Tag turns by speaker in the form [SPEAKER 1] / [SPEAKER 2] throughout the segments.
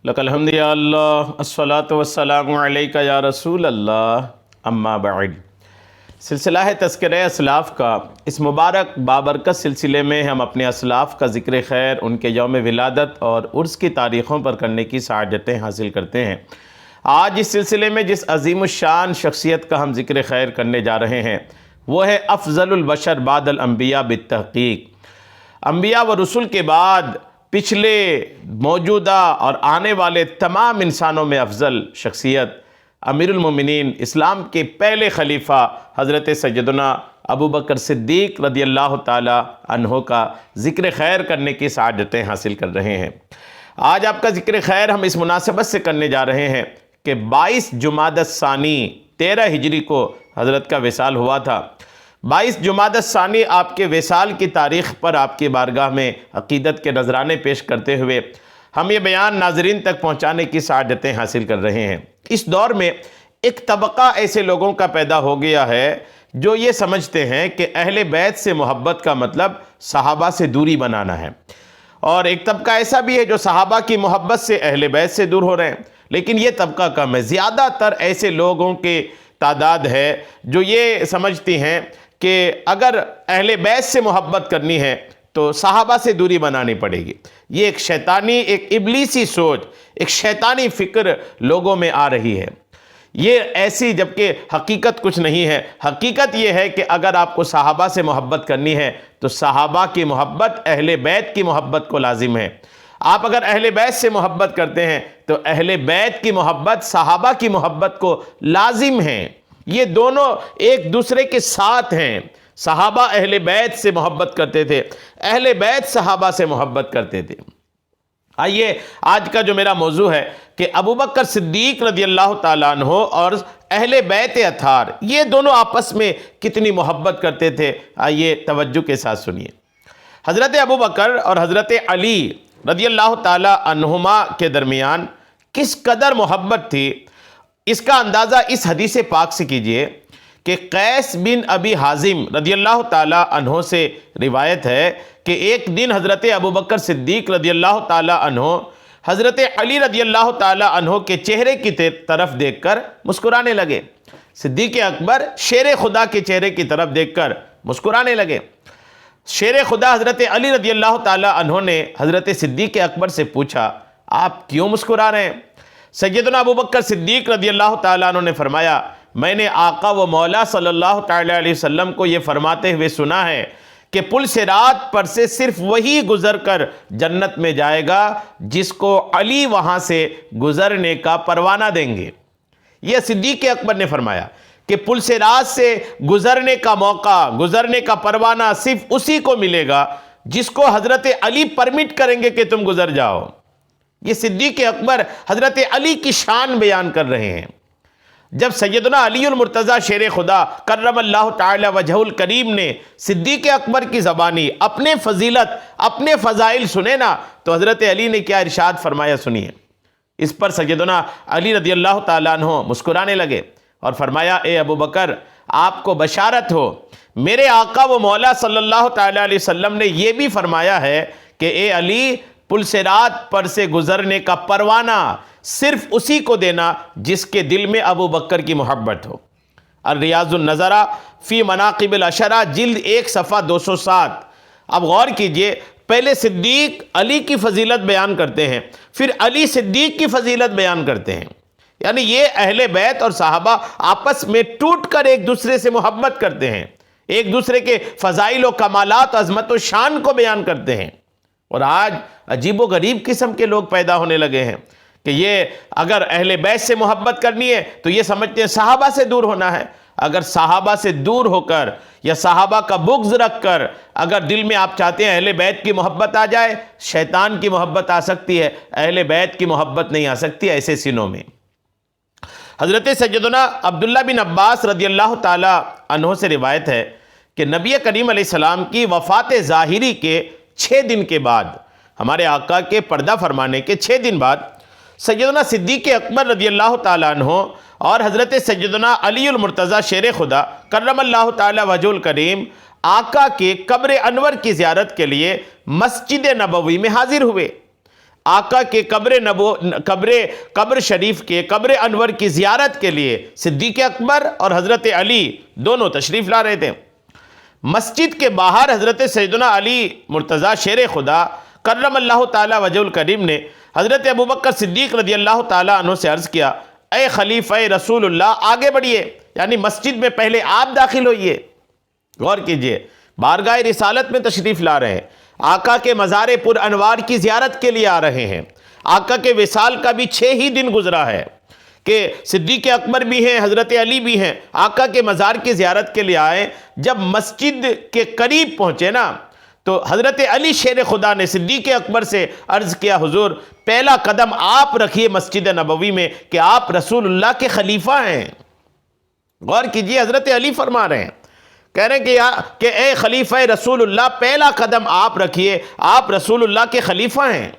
[SPEAKER 1] لک الحمد یا اللہ الصلاۃ والسلام علیک یا رسول اللہ اما بعد۔ سلسلہ ہے تذکرہ اسلاف کا اس مبارک بابرکت سلسلے میں ہم اپنے اسلاف کا ذکر خیر، ان کے یوم ولادت اور عرس کی تاریخوں پر کرنے کی سعادتیں حاصل کرتے ہیں۔ آج اس سلسلے میں جس عظیم الشان شخصیت کا ہم ذکر خیر کرنے جا رہے ہیں وہ ہے افضل البشر بعد الانبیاء بالتحقیق۔ انبیاء و رسول کے بعد پچھلے، موجودہ اور آنے والے تمام انسانوں میں افضل شخصیت امیر المومنین، اسلام کے پہلے خلیفہ حضرت سیدنا ابو بکر صدیق رضی اللہ تعالی عنہ کا ذکر خیر کرنے کی سعادتیں حاصل کر رہے ہیں۔ آج آپ کا ذکر خیر ہم اس مناسبت سے کرنے جا رہے ہیں کہ 22 جمادی الثانی 13 ہجری کو حضرت کا وصال ہوا تھا۔ 22 جمادی الثانی آپ کے وصال کی تاریخ پر آپ کی بارگاہ میں عقیدت کے نذرانے پیش کرتے ہوئے ہم یہ بیان ناظرین تک پہنچانے کی سعادتیں حاصل کر رہے ہیں۔ اس دور میں ایک طبقہ ایسے لوگوں کا پیدا ہو گیا ہے جو یہ سمجھتے ہیں کہ اہل بیت سے محبت کا مطلب صحابہ سے دوری بنانا ہے، اور ایک طبقہ ایسا بھی ہے جو صحابہ کی محبت سے اہل بیت سے دور ہو رہے ہیں، لیکن یہ طبقہ کم ہے۔ زیادہ تر ایسے لوگوں کی تعداد ہے جو یہ سمجھتی ہیں کہ اگر اہل بیت سے محبت کرنی ہے تو صحابہ سے دوری بنانی پڑے گی۔ یہ ایک شیطانی، ایک ابلیسی سوچ، ایک شیطانی فکر لوگوں میں آ رہی ہے۔ یہ ایسی جبکہ حقیقت کچھ نہیں ہے۔ حقیقت یہ ہے کہ اگر آپ کو صحابہ سے محبت کرنی ہے تو صحابہ کی محبت اہل بیت کی محبت کو لازم ہے۔ آپ اگر اہل بیت سے محبت کرتے ہیں تو اہل بیت کی محبت صحابہ کی محبت کو لازم ہے۔ یہ دونوں ایک دوسرے کے ساتھ ہیں۔ صحابہ اہل بیت سے محبت کرتے تھے، اہل بیت صحابہ سے محبت کرتے تھے۔ آئیے آج کا جو میرا موضوع ہے کہ ابو بکر صدیق رضی اللہ تعالیٰ عنہ اور اہل بیت اطہار یہ دونوں آپس میں کتنی محبت کرتے تھے، آئیے توجہ کے ساتھ سنیے۔ حضرت ابو بکر اور حضرت علی رضی اللہ تعالیٰ عنہما کے درمیان کس قدر محبت تھی، اس کا اندازہ اس حدیث پاک سے کیجئے کہ قیس بن ابی حازم رضی اللہ تعالیٰ عنہ سے روایت ہے کہ ایک دن حضرت ابو بکر صدیق رضی اللہ تعالیٰ عنہ حضرت علی رضی اللہ تعالیٰ عنہ کے چہرے کی طرف دیکھ کر مسکرانے لگے۔ صدیق اکبر شیر خدا کے چہرے کی طرف دیکھ کر مسکرانے لگے۔ شیر خدا حضرت علی رضی اللہ تعالیٰ عنہ نے حضرت صدیق اکبر سے پوچھا، آپ کیوں مسکرا رہے ہیں؟ سیدنا ابو بکر صدیق رضی اللہ تعالیٰ عنہ نے فرمایا، میں نے آقا و مولا صلی اللہ تعالیٰ علیہ وسلم کو یہ فرماتے ہوئے سنا ہے کہ پل صراط پر سے صرف وہی گزر کر جنت میں جائے گا جس کو علی وہاں سے گزرنے کا پروانہ دیں گے۔ یہ صدیق اکبر نے فرمایا کہ پل صراط سے گزرنے کا موقع، گزرنے کا پروانہ صرف اسی کو ملے گا جس کو حضرت علی پرمٹ کریں گے کہ تم گزر جاؤ۔ یہ صدیق اکبر حضرت علی کی شان بیان کر رہے ہیں۔ جب سیدنا علی المرتضیٰ شیر خدا کرم اللہ تعالی وجہ الکریم نے صدیق اکبر کی زبانی اپنے فضیلت، اپنے فضائل سنے نا تو حضرت علی نے کیا ارشاد فرمایا سنیے۔ اس پر سیدنا علی رضی اللہ تعالیٰ عنہ مسکرانے لگے اور فرمایا، اے ابو بکر آپ کو بشارت ہو، میرے آقا و مولا صلی اللہ تعالیٰ علیہ وسلم نے یہ بھی فرمایا ہے کہ اے علی، پل صراط پر سے گزرنے کا پروانہ صرف اسی کو دینا جس کے دل میں ابو بکر کی محبت ہو۔ الریاض النظرہ فی مناقب العشرہ جلد 1 صفحہ 207۔ اب غور کیجئے، پہلے صدیق علی کی فضیلت بیان کرتے ہیں، پھر علی صدیق کی فضیلت بیان کرتے ہیں، یعنی یہ اہل بیت اور صحابہ آپس میں ٹوٹ کر ایک دوسرے سے محبت کرتے ہیں، ایک دوسرے کے فضائل و کمالات، عظمت و شان کو بیان کرتے ہیں۔ اور آج عجیب و غریب قسم کے لوگ پیدا ہونے لگے ہیں کہ یہ اگر اہل بیت سے محبت کرنی ہے تو یہ سمجھتے ہیں صحابہ سے دور ہونا ہے۔ اگر صحابہ سے دور ہو کر یا صحابہ کا بغض رکھ کر اگر دل میں آپ چاہتے ہیں اہل بیت کی محبت آ جائے، شیطان کی محبت آ سکتی ہے، اہل بیت کی محبت نہیں آ سکتی ایسے سینوں میں۔ حضرت سیدنا عبداللہ بن عباس رضی اللہ تعالی عنہ سے روایت ہے کہ نبی کریم علیہ السلام کی وفات ظاہری کے 6 دن کے بعد، ہمارے آقا کے پردہ فرمانے کے 6 دن بعد، سیدنا صدیق اکبر رضی اللہ تعالیٰ عنہ اور حضرت سیدنا علی المرتضیٰ شیر خدا کرم اللہ تعالی وجہ الکریم آقا کے قبر انور کی زیارت کے لیے مسجد نبوی میں حاضر ہوئے۔ آقا کے قبر شریف کے قبر انور کی زیارت کے لیے صدیق اکبر اور حضرت علی دونوں تشریف لا رہے تھے۔ مسجد کے باہر حضرت سیدنا علی مرتضیٰ شیر خدا کرم اللہ تعالیٰ وجہ الکریم نے حضرت ابوبکر صدیق رضی اللہ تعالیٰ عنہ سے عرض کیا، اے خلیفہ رسول اللہ آگے بڑھیے، یعنی مسجد میں پہلے آپ داخل ہوئیے۔ غور کیجئے، بارگاہ رسالت میں تشریف لا رہے ہیں، آقا کے مزار پر انوار کی زیارت کے لیے آ رہے ہیں۔ آقا کے وصال کا بھی 6 ہی دن گزرا ہے کہ صدیق اکبر بھی ہیں، حضرت علی بھی ہیں، آقا کے مزار کی زیارت کے لیے آئے۔ جب مسجد کے قریب پہنچے نا تو حضرت علی شیر خدا نے صدیق اکبر سے عرض کیا، حضور پہلا قدم آپ رکھیے مسجد نبوی میں کہ آپ رسول اللہ کے خلیفہ ہیں۔ غور کیجئے، حضرت علی فرما رہے ہیں، کہہ رہے ہیں کہ اے خلیفہ رسول اللہ پہلا قدم آپ رکھیے، آپ رسول اللہ کے خلیفہ ہیں۔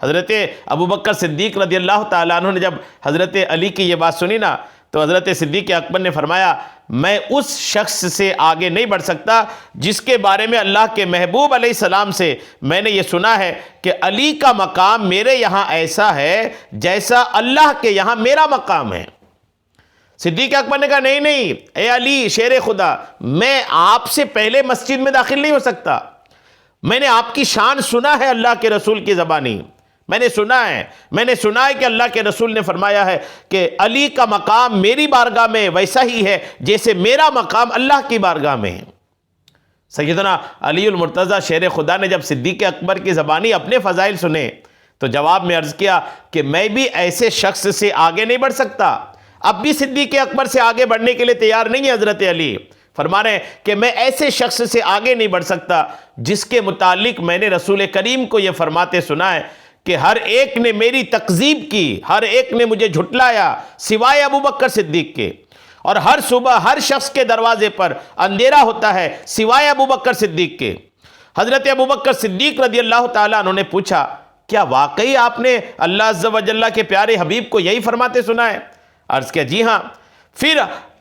[SPEAKER 1] حضرت ابوبکر صدیق رضی اللہ تعالیٰ عنہ نے جب حضرت علی کی یہ بات سنی نا تو حضرت صدیق اکبر نے فرمایا، میں اس شخص سے آگے نہیں بڑھ سکتا جس کے بارے میں اللہ کے محبوب علیہ السلام سے میں نے یہ سنا ہے کہ علی کا مقام میرے یہاں ایسا ہے جیسا اللہ کے یہاں میرا مقام ہے۔ صدیق اکبر نے کہا، نہیں اے علی شیر خدا، میں آپ سے پہلے مسجد میں داخل نہیں ہو سکتا، میں نے آپ کی شان سنا ہے اللہ کے رسول کی زبانی، میں نے سنا ہے کہ اللہ کے رسول نے فرمایا ہے کہ علی کا مقام میری بارگاہ میں ویسا ہی ہے جیسے میرا مقام اللہ کی بارگاہ میں ہے۔ سیدنا علی المرتضیٰ شیر خدا نے جب صدیق اکبر کی زبانی اپنے فضائل سنے تو جواب میں عرض کیا کہ میں بھی ایسے شخص سے آگے نہیں بڑھ سکتا۔ اب بھی صدیق اکبر سے آگے بڑھنے کے لیے تیار نہیں ہے حضرت علی، فرما رہے ہیں کہ میں ایسے شخص سے آگے نہیں بڑھ سکتا جس کے متعلق میں نے رسول کریم کو یہ فرماتے سنا ہے کہ ہر ایک نے میری تکذیب کی، ہر ایک نے مجھے جھٹلایا سوائے ابوبکر صدیق کے، اور ہر صبح ہر شخص کے دروازے پر اندھیرا ہوتا ہے سوائے ابوبکر صدیق کے۔ حضرت ابوبکر صدیق رضی اللہ تعالیٰ عنہ نے پوچھا، کیا واقعی آپ نے اللہ عز و جل کے پیارے حبیب کو یہی فرماتے سنا ہے؟ عرض کیا، جی ہاں۔ پھر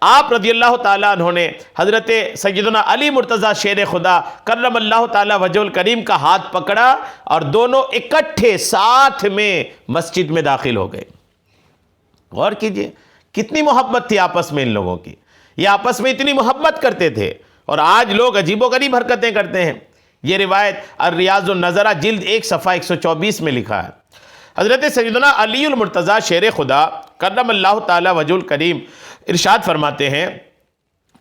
[SPEAKER 1] آپ رضی اللہ تعالیٰ عنہ نے حضرت سیدنا علی مرتضیٰ شیر خدا کرم اللہ تعالیٰ وجہ الکریم کا ہاتھ پکڑا اور دونوں اکٹھے ساتھ میں مسجد میں داخل ہو گئے۔ غور کیجئے کتنی محبت تھی آپس میں ان لوگوں کی، یہ آپس میں اتنی محبت کرتے تھے، اور آج لوگ عجیب و غریب حرکتیں کرتے ہیں۔ یہ روایت الریاض النظرہ جلد 1 صفحہ 124 میں لکھا ہے۔ حضرت سیدنا علی المرتضیٰ شیر خدا کرم اللہ تعالیٰ وجہ الکریم ارشاد فرماتے ہیں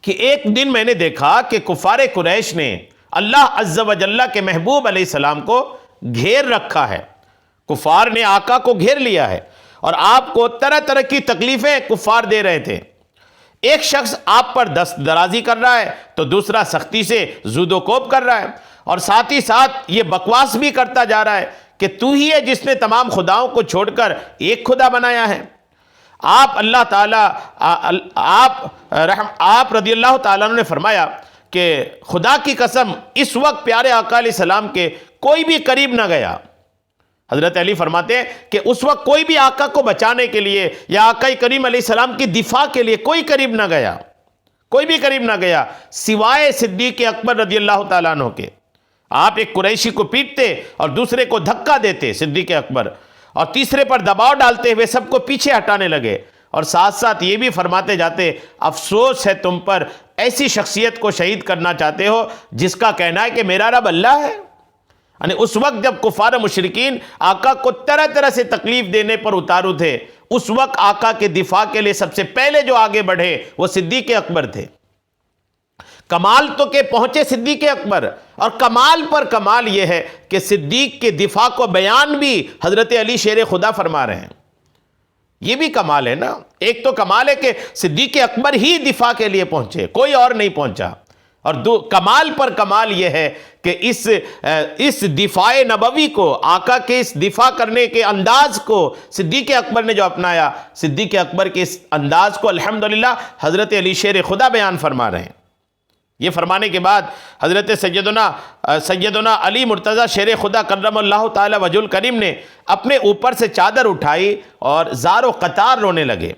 [SPEAKER 1] کہ ایک دن میں نے دیکھا کہ کفار قریش نے اللہ عز و جل کے محبوب علیہ السلام کو گھیر رکھا ہے، کفار نے آقا کو گھیر لیا ہے اور آپ کو طرح طرح کی تکلیفیں کفار دے رہے تھے۔ ایک شخص آپ پر دست درازی کر رہا ہے تو دوسرا سختی سے زود و کوب کر رہا ہے، اور ساتھ ہی ساتھ یہ بکواس بھی کرتا جا رہا ہے کہ تو ہی ہے جس نے تمام خداؤں کو چھوڑ کر ایک خدا بنایا ہے۔ آپ رضی اللہ تعالیٰ عنہ نے فرمایا کہ خدا کی قسم اس وقت پیارے آقا علیہ السلام کے کوئی بھی قریب نہ گیا۔ حضرت علی فرماتے ہیں کہ اس وقت کوئی بھی آقا کو بچانے کے لیے یا آقا کریم علیہ السلام کی دفاع کے لیے کوئی قریب نہ گیا، کوئی بھی قریب نہ گیا سوائے صدیق اکبر رضی اللہ تعالیٰ عنہ کے۔ آپ ایک قریشی کو پیٹتے اور دوسرے کو دھکا دیتے صدیق اکبر، اور تیسرے پر دباؤ ڈالتے ہوئے سب کو پیچھے ہٹانے لگے، اور ساتھ ساتھ یہ بھی فرماتے جاتے، افسوس ہے تم پر ایسی شخصیت کو شہید کرنا چاہتے ہو جس کا کہنا ہے کہ میرا رب اللہ ہے۔ یعنی اس وقت جب کفار مشرکین آقا کو طرح طرح سے تکلیف دینے پر اتارو تھے، اس وقت آقا کے دفاع کے لیے سب سے پہلے جو آگے بڑھے وہ صدیق اکبر تھے۔ کمال تو کہ پہنچے صدیق اکبر، اور کمال پر کمال یہ ہے کہ صدیق کے دفاع کو بیان بھی حضرت علی شیر خدا فرما رہے ہیں۔ یہ بھی کمال ہے نا، ایک تو کمال ہے کہ صدیق اکبر ہی دفاع کے لیے پہنچے، کوئی اور نہیں پہنچا، اور کمال پر کمال یہ ہے کہ اس دفاع نبوی کو، آقا کے اس دفاع کرنے کے انداز کو صدیق اکبر نے جو اپنایا، صدیق اکبر کے اس انداز کو الحمدللہ حضرت علی شیر خدا بیان فرما رہے ہیں۔ یہ فرمانے کے بعد حضرت سیدنا علی مرتضیٰ شیر خدا کرم اللہ تعالی وجہ الکریم نے اپنے اوپر سے چادر اٹھائی اور زار و قطار رونے لگے،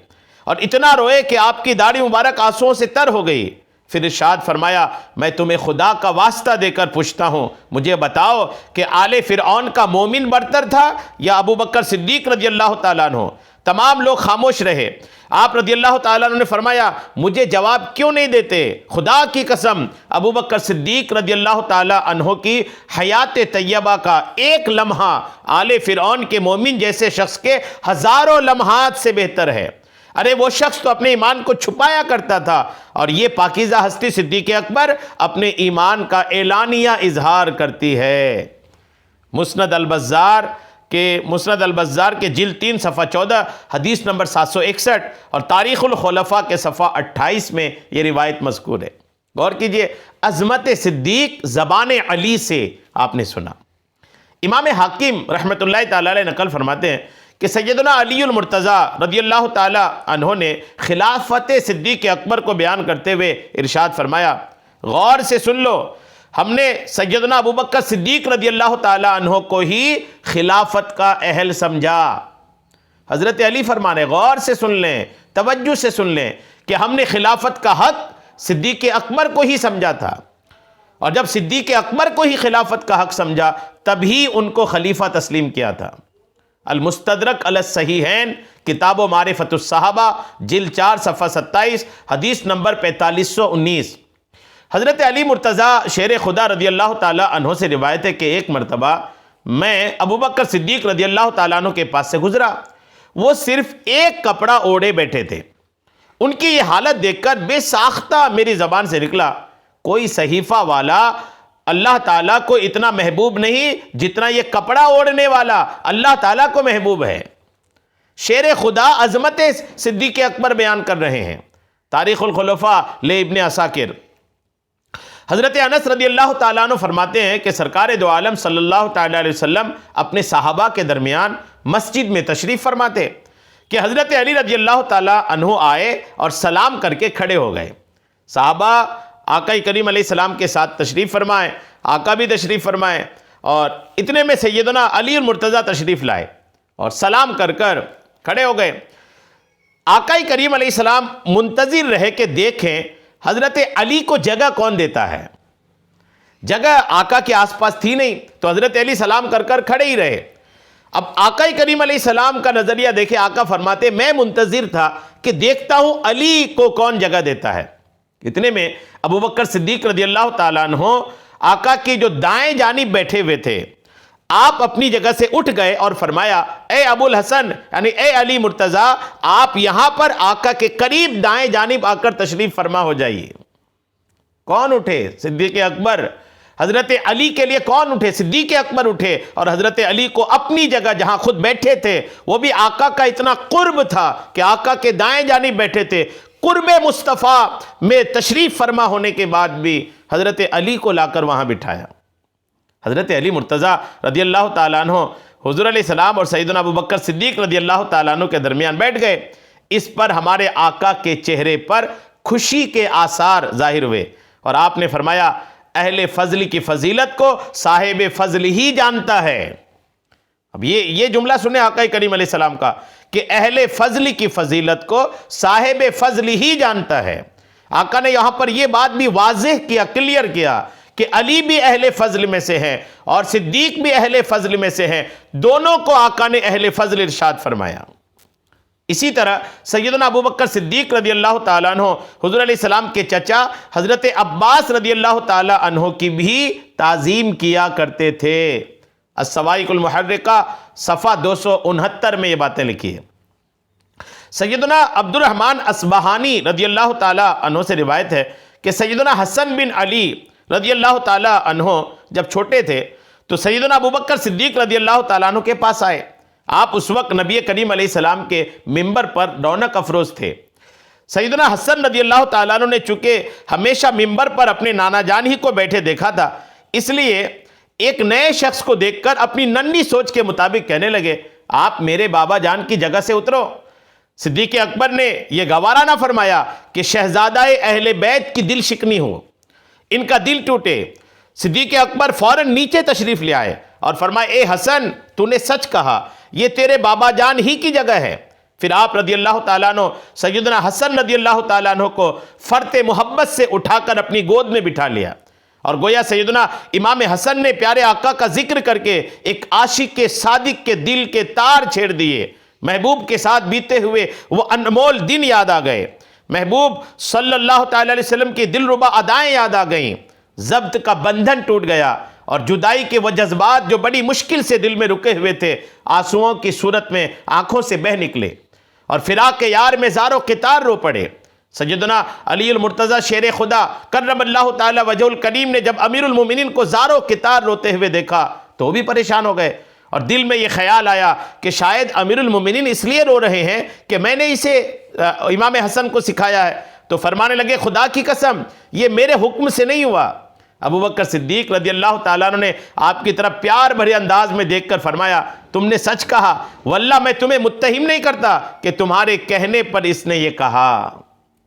[SPEAKER 1] اور اتنا روئے کہ آپ کی داڑھی مبارک آنسوؤں سے تر ہو گئی۔ پھر ارشاد فرمایا میں تمہیں خدا کا واسطہ دے کر پوچھتا ہوں، مجھے بتاؤ کہ آل فرعون کا مومن برتر تھا یا ابو بکر صدیق رضی اللہ تعالیٰ عنہ؟ تمام لوگ خاموش رہے۔ آپ رضی اللہ تعالیٰ عنہ نے فرمایا مجھے جواب کیوں نہیں دیتے؟ خدا کی قسم ابو بکر صدیق رضی اللہ تعالیٰ عنہ کی حیات طیبہ کا ایک لمحہ آل فرعون کے مومن جیسے شخص کے ہزاروں لمحات سے بہتر ہے۔ ارے وہ شخص تو اپنے ایمان کو چھپایا کرتا تھا، اور یہ پاکیزہ ہستی صدیق اکبر اپنے ایمان کا اعلانیہ اظہار کرتی ہے۔ مسند البزار کے جلد 3 صفحہ 14 حدیث نمبر 761 اور تاریخ الخلفاء کے صفحہ 28 میں یہ روایت مذکور ہے۔ غور کیجئے، عظمت صدیق زبان علی سے آپ نے سنا۔ امام حاکم رحمۃ اللہ تعالی علیہ نقل فرماتے ہیں کہ سیدنا علی المرتضیٰ رضی اللہ تعالی عنہ نے خلافت صدیق اکبر کو بیان کرتے ہوئے ارشاد فرمایا، غور سے سن لو، ہم نے سیدنا ابو بکر صدیق رضی اللہ تعالی عنہ کو ہی خلافت کا اہل سمجھا۔ حضرت علی فرمانے، غور سے سن لیں، توجہ سے سن لیں کہ ہم نے خلافت کا حق صدیق اکبر کو ہی سمجھا تھا، اور جب صدیق اکبر کو ہی خلافت کا حق سمجھا تب ہی ان کو خلیفہ تسلیم کیا تھا۔ المستدرک علی الصحیحین کتاب و معرفت الصحابہ جلد 4 صفحہ 27 حدیث نمبر 4519۔ حضرت علی مرتضیٰ شیر خدا رضی اللہ تعالی عنہ سے روایت ہے کہ ایک مرتبہ میں ابو بکر صدیق رضی اللہ تعالیٰ عنہ کے پاس سے گزرا، وہ صرف ایک کپڑا اوڑھے بیٹھے تھے۔ ان کی یہ حالت دیکھ کر بے ساختہ میری زبان سے نکلا، کوئی صحیفہ والا اللہ تعالیٰ کو اتنا محبوب نہیں جتنا یہ کپڑا اوڑھنے والا اللہ تعالیٰ کو محبوب ہے۔ شیر خدا عظمت صدیق اکبر بیان کر رہے ہیں۔ تاریخ الخلفاء لے ابن عساکر۔ حضرت انس رضی اللہ تعالیٰ عنہ فرماتے ہیں کہ سرکار دو عالم صلی اللہ تعالیٰ علیہ وسلم اپنے صحابہ کے درمیان مسجد میں تشریف فرماتے کہ حضرت علی رضی اللہ تعالیٰ عنہ آئے اور سلام کر کے کھڑے ہو گئے۔ صحابہ آقا کریم علیہ السلام کے ساتھ تشریف فرمائے، آقا بھی تشریف فرمائے، اور اتنے میں سیدنا علی المرتضیٰ تشریف لائے اور سلام کر کر کھڑے ہو گئے۔ آقا کریم علیہ السلام منتظر رہے کہ دیکھیں حضرت علی کو جگہ کون دیتا ہے۔ جگہ آقا کے آس پاس تھی نہیں، تو حضرت علی سلام کر کر کھڑے ہی رہے۔ اب آقا کریم علیہ السلام کا نظریہ دیکھیں، آقا فرماتے میں منتظر تھا کہ دیکھتا ہوں علی کو کون جگہ دیتا ہے۔ اتنے میں ابو بکر صدیق رضی اللہ تعالیٰ عنہ آقا کی جو دائیں جانب بیٹھے ہوئے تھے، آپ اپنی جگہ سے اٹھ گئے اور فرمایا، اے ابو الحسن یعنی اے علی مرتضیٰ، آپ یہاں پر آقا کے قریب دائیں جانب آ کر تشریف فرما ہو جائیے۔ کون اٹھے؟ صدیق اکبر۔ حضرت علی کے لیے کون اٹھے؟ صدیق اکبر اٹھے، اور حضرت علی کو اپنی جگہ جہاں خود بیٹھے تھے، وہ بھی آقا کا اتنا قرب تھا کہ آقا کے دائیں جانب بیٹھے تھے، قرب مصطفیٰ میں تشریف فرما ہونے کے بعد بھی حضرت علی کو لا کر وہاں بٹھایا۔ حضرت علی مرتضیٰ رضی اللہ تعالیٰ عنہ حضور علیہ السلام اور سیدنا ابو بکر صدیق رضی اللہ تعالیٰ عنہ کے درمیان بیٹھ گئے۔ اس پر ہمارے آقا کے چہرے پر خوشی کے آثار ظاہر ہوئے، اور آپ نے فرمایا، اہل فضل کی فضیلت کو صاحب فضل ہی جانتا ہے۔ اب یہ جملہ سنیں آقا کریم علیہ السلام کا کہ اہل فضل کی فضیلت کو صاحب فضل ہی جانتا ہے۔ آقا نے یہاں پر یہ بات بھی واضح کیا، کلیئر کیا کہ علی بھی اہل فضل میں سے ہے اور صدیق بھی اہل فضل میں سے ہے، دونوں کو آقا نے اہل فضل ارشاد فرمایا۔ اسی طرح سیدنا ابو بکر صدیق رضی اللہ تعالیٰ عنہ حضور علیہ السلام کے چچا حضرت عباس رضی اللہ تعالیٰ عنہ کی بھی تعظیم کیا کرتے تھے۔ الصواعق المحرقہ صفحہ 269 میں یہ باتیں لکھی ہیں۔ سیدنا عبد الرحمن اصبہانی رضی اللہ تعالیٰ عنہ سے روایت ہے کہ سیدنا حسن بن علی رضی اللہ تعالیٰ عنہ جب چھوٹے تھے تو سیدنا ابو بکر صدیق رضی اللہ تعالیٰ عنہ کے پاس آئے۔ آپ اس وقت نبی کریم علیہ السلام کے ممبر پر رونق افروز تھے۔ سیدنا حسن رضی اللہ تعالیٰ عنہ نے چونکہ ہمیشہ ممبر پر اپنے نانا جان ہی کو بیٹھے دیکھا تھا، اس لیے ایک نئے شخص کو دیکھ کر اپنی ننھی سوچ کے مطابق کہنے لگے، آپ میرے بابا جان کی جگہ سے اترو۔ صدیق اکبر نے یہ گوارا نہ فرمایا کہ شہزادہ اہل بیت کی دل شکنی ہو، ان کا دل ٹوٹے۔ صدیق اکبر فوراً نیچے تشریف لے آئے اور فرمائے، اے حسن، تو نے سچ کہا، یہ تیرے بابا جان ہی کی جگہ ہے۔ پھر آپ رضی اللہ تعالیٰ عنہ سیدنا حسن رضی اللہ تعالیٰ عنہ کو فرط محبت سے اٹھا کر اپنی گود میں بٹھا لیا، اور گویا سیدنا امام حسن نے پیارے آقا کا ذکر کر کے ایک عاشق کے صادق کے دل کے تار چھیڑ دیے۔ محبوب کے ساتھ بیتے ہوئے وہ انمول دن یاد آ گئے، محبوب صلی اللہ تعالیٰ علیہ وسلم کی دلربا ادائیں یاد آ گئیں، ضبط کا بندھن ٹوٹ گیا، اور جدائی کے وہ جذبات جو بڑی مشکل سے دل میں رکے ہوئے تھے آنسوؤں کی صورت میں آنکھوں سے بہہ نکلے، اور فراق کے یار میں زار و قطار رو پڑے۔ سیدنا علی المرتضیٰ شیر خدا کرم اللہ تعالی وجہ الکریم نے جب امیر المومنین کو زار و قطار روتے ہوئے دیکھا تو وہ بھی پریشان ہو گئے، اور دل میں یہ خیال آیا کہ شاید امیر المومنین اس لیے رو رہے ہیں کہ میں نے اسے امام حسن کو سکھایا ہے۔ تو فرمانے لگے خدا کی قسم یہ میرے حکم سے نہیں ہوا۔ ابو بکر صدیق رضی اللہ تعالیٰ عنہ نے آپ کی طرف پیار بھرے انداز میں دیکھ کر فرمایا تم نے سچ کہا، واللہ میں تمہیں متہم نہیں کرتا کہ تمہارے کہنے پر اس نے یہ کہا۔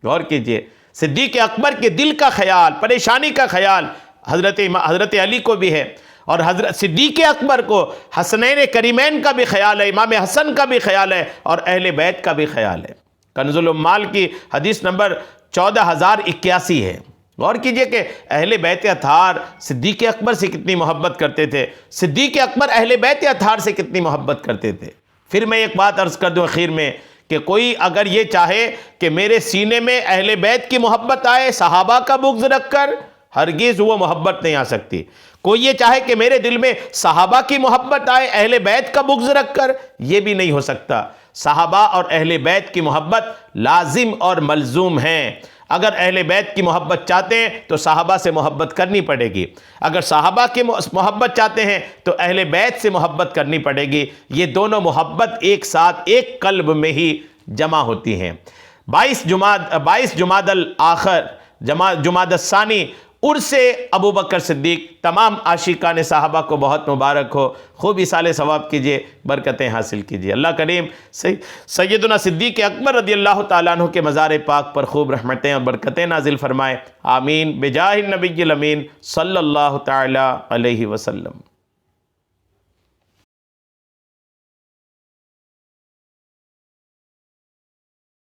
[SPEAKER 1] غور کیجئے، صدیق اکبر کے دل کا خیال، پریشانی کا خیال حضرت علی کو بھی ہے، اور حضرت صدیق اکبر کو حسنین کریمین کا بھی خیال ہے، امام حسن کا بھی خیال ہے، اور اہل بیت کا بھی خیال ہے۔ کنز العمال کی حدیث نمبر 14081 ہے۔ غور کیجئے کہ اہل بیت اطہار صدیق اکبر سے کتنی محبت کرتے تھے، صدیق اکبر اہل بیت اطہار سے کتنی محبت کرتے تھے۔ پھر میں ایک بات عرض کر دوں اخیر میں کہ کوئی اگر یہ چاہے کہ میرے سینے میں اہل بیت کی محبت آئے صحابہ کا بغض رکھ کر، ہرگز وہ محبت نہیں آ سکتی۔ کوئی یہ چاہے کہ میرے دل میں صحابہ کی محبت آئے اہل بیت کا بغض رکھ کر، یہ بھی نہیں ہو سکتا۔ صحابہ اور اہل بیت کی محبت لازم اور ملزوم ہیں۔ اگر اہل بیت کی محبت چاہتے ہیں تو صحابہ سے محبت کرنی پڑے گی، اگر صحابہ کی محبت چاہتے ہیں تو اہل بیت سے محبت کرنی پڑے گی۔ یہ دونوں محبت ایک ساتھ ایک قلب میں ہی جمع ہوتی ہیں۔ 22 جمادی الآخر جمادی الثانی عرس ابو بکر صدیق، تمام عاشقان صحابہ کو بہت مبارک ہو۔ خوب ایصال ثواب کیجئے، برکتیں حاصل کیجئے۔ اللہ کریم سیدنا صدیق اکبر رضی اللہ تعالیٰ عنہ کے مزار پاک پر خوب رحمتیں اور برکتیں نازل فرمائے، آمین، بجاہ النبی الامین صلی اللہ تعالیٰ علیہ وسلم۔